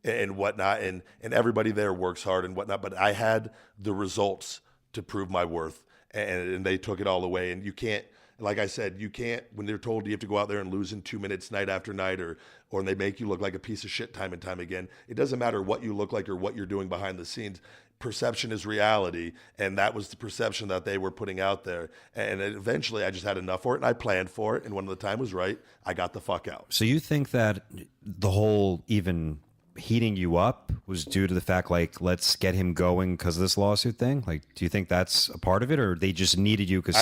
and whatnot, and everybody there works hard and whatnot, but I had the results to prove my worth. And they took it all away. And you can't, like I said, you can't, when they're told you have to go out there and lose in 2 minutes night after night, or they make you look like a piece of shit time and time again. It doesn't matter what you look like or what you're doing behind the scenes. Perception is reality, and that was the perception that they were putting out there. And eventually I just had enough for it, and I planned for it, and when the time was right, I got the fuck out. So you think that the whole even heating you up was due to the fact, like, let's get him going because of this lawsuit thing? Like, do you think that's a part of it, or they just needed you because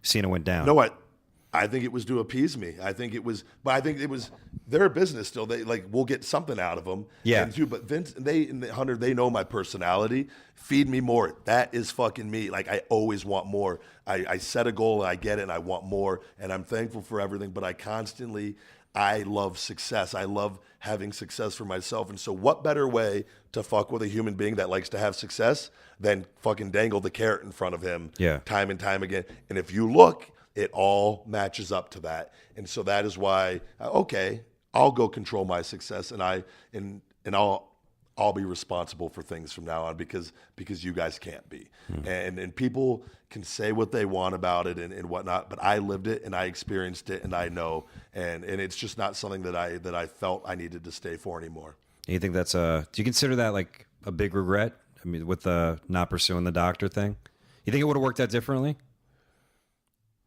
Cena went down? No, I think it was to appease me. I think it was their business still. They we'll get something out of them. Yeah. But Vince and Hunter, they know my personality. Feed me more. That is fucking me. Like, I always want more. I set a goal and I get it and I want more, and I'm thankful for everything. But I love success. I love having success for myself. And so what better way to fuck with a human being that likes to have success than fucking dangle the carrot in front of him time and time again? And if you look, it all matches up to that. And so that is why, okay, I'll go control my success, and I'll be responsible for things from now on because you guys can't be. And people can say what they want about it and whatnot, but I lived it and I experienced it and I know, and it's just not something that I felt I needed to stay for anymore. And you think that's do you consider that like a big regret? I mean, with the not pursuing the doctor thing, you think it would have worked out differently?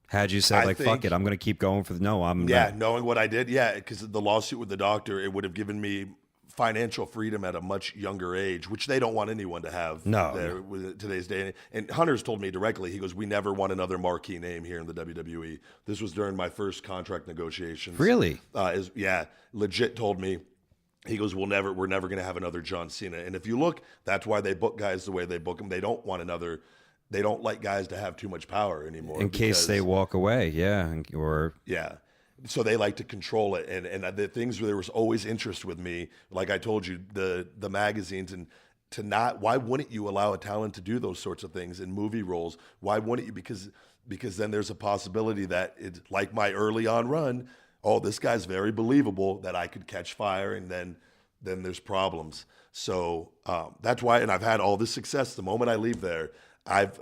Had you said, fuck it, I'm going to keep going for knowing what I did, because the lawsuit with the doctor, it would have given me financial freedom at a much younger age, which they don't want anyone to have with today's day. And Hunter's told me directly, he goes, we never want another marquee name here in the WWE. This was during my first contract negotiations. Really? Legit told me, he goes, we're never going to have another John Cena. And if you look, that's why they book guys the way they book them. They don't like guys to have too much power anymore. In case they walk away, So they like to control it. And the things where there was always interest with me, like I told you, the magazines, and why wouldn't you allow a talent to do those sorts of things in movie roles? Why wouldn't you? Because then there's a possibility that it's like my early on run, this guy's very believable, that I could catch fire, and then there's problems. So that's why, and I've had all this success. The moment I leave there, I've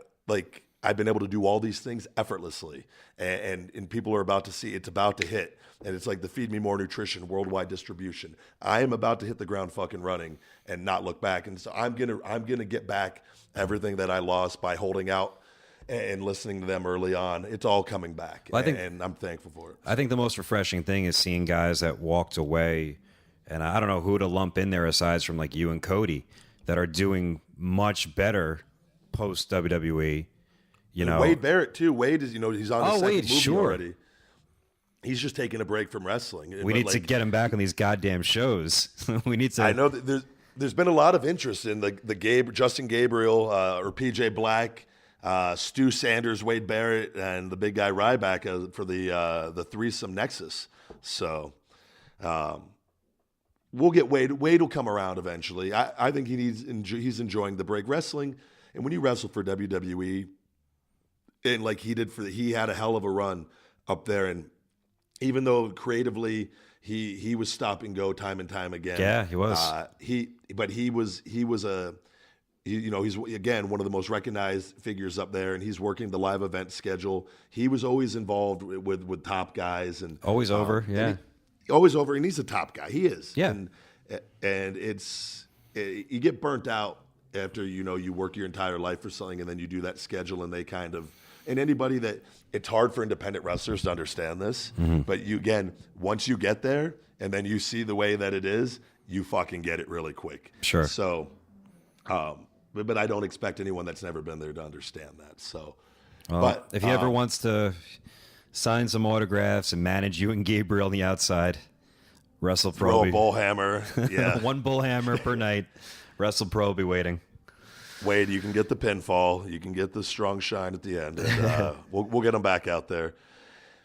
been able to do all these things effortlessly, and people are about to see it's about to hit, and it's like the Feed Me More Nutrition worldwide distribution. I am about to hit the ground fucking running and not look back, and so I'm gonna get back everything that I lost by holding out and listening to them early on. It's all coming back, and I'm thankful for it. I think the most refreshing thing is seeing guys that walked away, and I don't know who to lump in there aside from like you and Cody, that are doing much better post WWE. Wade Barrett too. Wade is, he's on the second movie already. He's just taking a break from wrestling. We need to get him back on these goddamn shows. We need to. I know that there's been a lot of interest in the Justin Gabriel or PJ Black, Stu Sanders, Wade Barrett, and the big guy Ryback for the threesome Nexus. So we'll get Wade. Wade will come around eventually. I think he's enjoying the break. Wrestling, and when you wrestle for WWE, and like he did he had a hell of a run up there, and even though creatively he was stop and go time and time again. Yeah, he was. He's again one of the most recognized figures up there, and he's working the live event schedule. He was always involved with top guys, and always over, always over, and he's a top guy. He is, and you get burnt out after you work your entire life for something, and then you do that schedule, and they kind of. And anybody that it's hard for independent wrestlers to understand this, but once you get there and then you see the way that it is, you fucking get it really quick. Sure. So, but I don't expect anyone that's never been there to understand that. So, but if he ever wants to sign some autographs and manage you and Gabriel on the outside, Wrestle Pro. Throw a bull hammer. Yeah. One bull hammer per night. Wrestle Pro will be waiting. Wade, you can get the pinfall. You can get the strong shine at the end. And, we'll get them back out there.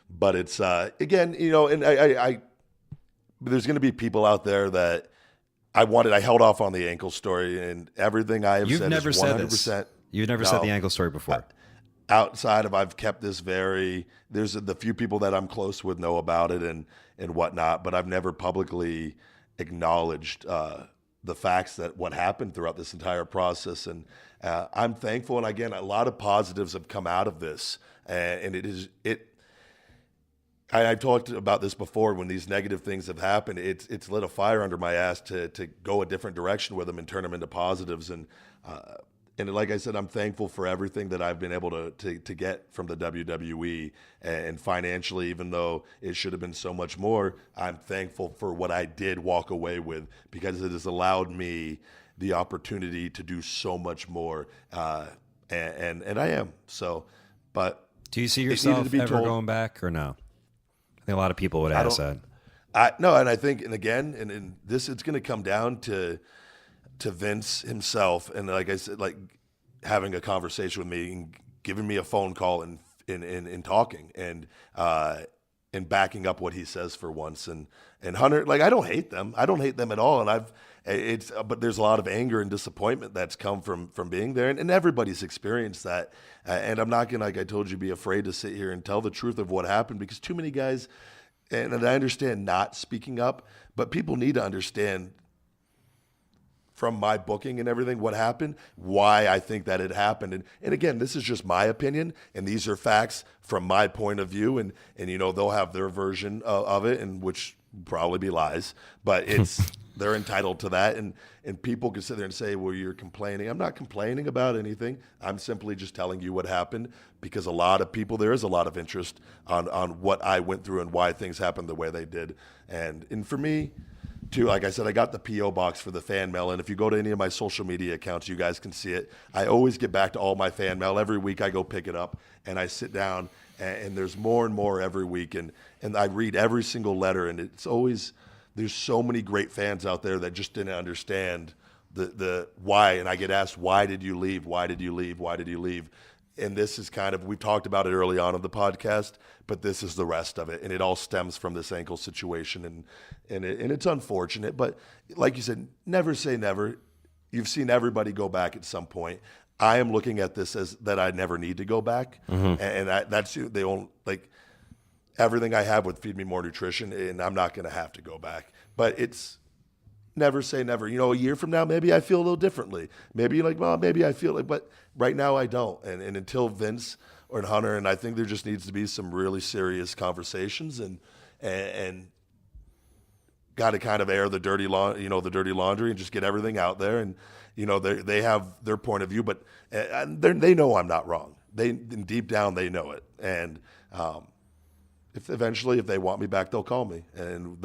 But it's, again, and I there's going to be people out there that I held off on the ankle story, and everything I have said is 100%. You've never said the ankle story before. Outside of I've kept this there's the few people that I'm close with know about it and whatnot, but I've never publicly acknowledged the facts that what happened throughout this entire process. And I'm thankful. And again, a lot of positives have come out of this. And I've talked about this before. When these negative things have happened, it's lit a fire under my ass to go a different direction with them and turn them into positives. And like I said, I'm thankful for everything that I've been able to get from the WWE, and financially, even though it should have been so much more, I'm thankful for what I did walk away with, because it has allowed me the opportunity to do so much more. And I am. So, but do you see yourself ever going back or no? I think a lot of people would ask that. No, and I think, and again, and this, it's going to come down to Vince himself, and like I said, like having a conversation with me and giving me a phone call and talking and backing up what he says for once. And Hunter, like, I don't hate them. I don't hate them at all. And but there's a lot of anger and disappointment that's come from being there, and everybody's experienced that. And I'm not gonna, like I told you, be afraid to sit here and tell the truth of what happened, because too many guys, and I understand not speaking up, but people need to understand from my booking and everything what happened, why I think that it happened. And again, this is just my opinion, and these are facts from my point of view, and they'll have their version of it, and which probably be lies, but it's they're entitled to that, and people can sit there and say, well, you're complaining. I'm not complaining about anything. I'm simply just telling you what happened, because a lot of people, there is a lot of interest on what I went through and why things happened the way they did. And for me, too, like I said, I got the P.O. box for the fan mail, and if you go to any of my social media accounts, you guys can see it. I always get back to all my fan mail. Every week I go pick it up, and I sit down, and there's more and more every week, and I read every single letter, and it's always, there's so many great fans out there that just didn't understand the why, and I get asked, why did you leave? Why did you leave? Why did you leave? And this is kind of, we talked about it early on in the podcast, but this is the rest of it. And it all stems from this ankle situation. And it's unfortunate, but like you said, never say never. You've seen everybody go back at some point. I am looking at this as that I never need to go back. Mm-hmm. And that's the only, like, everything I have would feed me more nutrition, and I'm not going to have to go back. But it's never say never. A year from now, maybe I feel a little differently. Maybe you're like, well, maybe I feel like, but right now I don't. And until Vince or Hunter, and I think there just needs to be some really serious conversations and got to kind of air the dirty laundry and just get everything out there. And, they have their point of view, but they know I'm not wrong. Deep down, they know it. And if eventually, if they want me back, they'll call me, and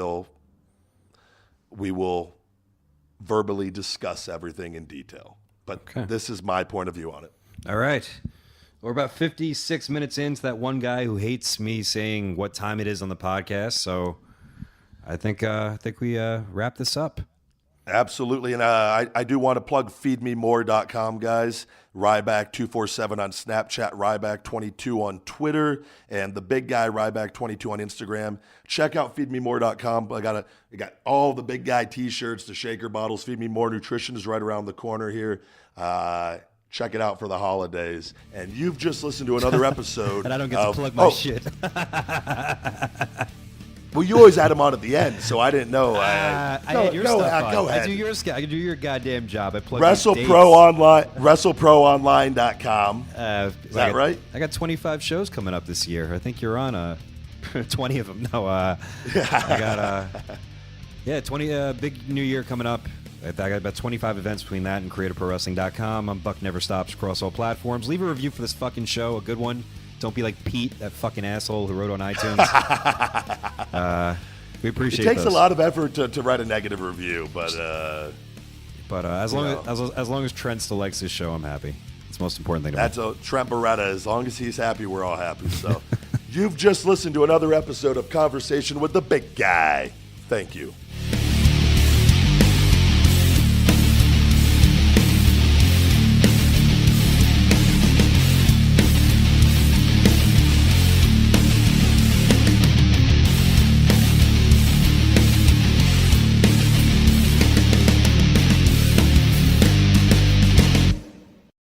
we will verbally discuss everything in detail. But This is my point of view on it. All right. We're about 56 minutes into that one guy who hates me saying what time it is on the podcast. So I think we wrap this up. Absolutely. And I do want to plug feedmemore.com, guys. Ryback 247 on Snapchat, Ryback 22 on Twitter, and the big guy Ryback 22 on Instagram. Check out feedmemore.com. I got all the big guy t-shirts, the shaker bottles. Feed Me More Nutrition is right around the corner here. Check it out for the holidays. And you've just listened to another episode. And I don't get to plug my shit. Well, you always add them on at the end, so I didn't know. I had your stuff on. Go ahead. I do your goddamn job. I plug WrestleProOnline.com. Is that right? I got 25 shows coming up this year. I think you're on 20 of them. No, I got 20 big new year coming up. I got about 25 events between that and CreativeProWrestling.com. I'm Buck Never Stops across all platforms. Leave a review for this fucking show, a good one. Don't be like Pete, that fucking asshole who wrote on iTunes. We appreciate it. It takes a lot of effort to write a negative review, but as long as Trent still likes this show, I'm happy. It's the most important thing to me. That's Trent Beretta. As long as he's happy, we're all happy. So you've just listened to another episode of Conversation with the Big Guy. Thank you.